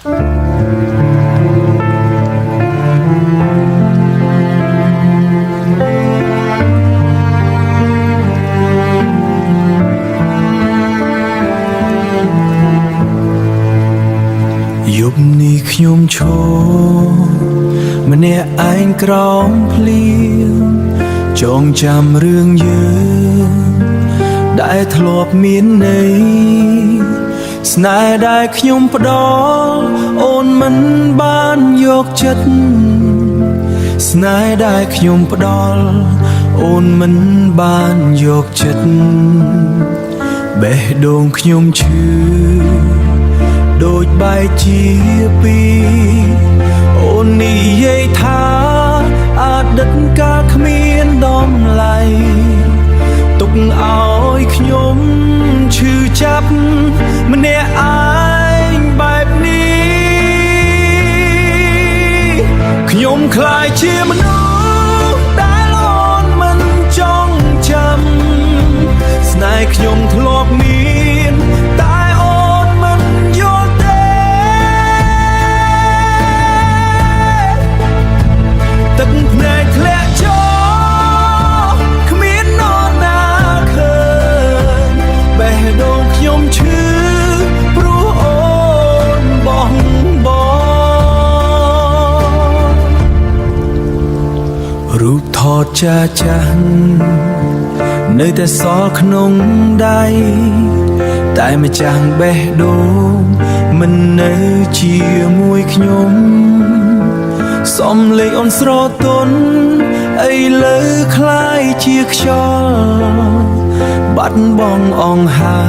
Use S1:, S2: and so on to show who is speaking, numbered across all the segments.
S1: យប់នេះខ្ញុំឈរម្នាក់ឯងក្រោមភ្លៀងចងចាំរឿងយើងដែលធ្លាប់មានន័យស្នេហ៍ដែលខ្ញុំផ្ដល់អូនមិនបានយកចិត្តស្នេហ៍ដែលខ្ញុំផ្ដល់អូនមិនបានយកចិត្តបេះដូងខ្ញុំឈឺដូចបែកជាពីរអូននិយាយថាអតីតកាលគ្មានដំឡៃទុកឲ្យខ្ញុំឈឺចាប់ម្នាក់ឯងបែបនេះខ្ញុំខ្លាចជាមនុស្សដែលអូនមិនចង់ចាំស្នេហ៍ខ្ញុំធ្លាប់មានតែអូនមិនយល់ទេទឹកភ្នែកធ្លាក់ចូលគ្មាននរណាឃើញបេះដូងខ្ញុំឈឺព្រោះអូនបោះបង់រូបថតចាស់នៅតែសល់ក្នុងដៃតែម្ចាស់បេះដូងមិននៅជាមួយខ្ញុំសំឡេងអូនស្រទន់ឥឡូវคล้ายជាខ្យល់បាត់បង់អង្ហើ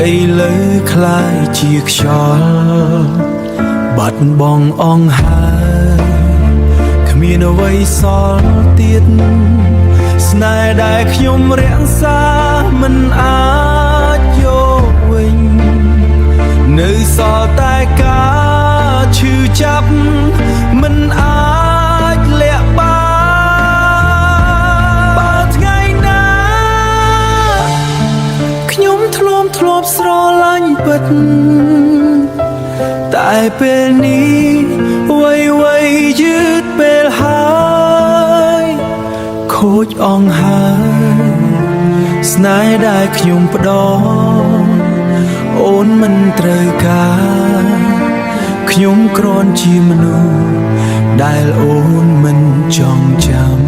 S1: យឥឡូវคล้ายជាខ្យល់បាត់បង់អង្ហើយគ្មានអ្វីសល់ទៀតស្នេហ៍ដែលខ្ញុំរក្សាមិនអាចយកវិញនៅសល់តែការឈឺចាប់មិនអាចលាក់បានថ្ងៃណាខ្ញុំធ្លាប់ស្រឡាញ់ពិតតែពេលនេះវ័យយឺតពេលហើយខូចអង្ហើយស្នេហ៍ដែលខ្ញុំផ្ដល់អូនមិនត្រូវការខ្ញុំគ្រាន់ជាមនុស្សដែលអូនមិនចង់ចាំ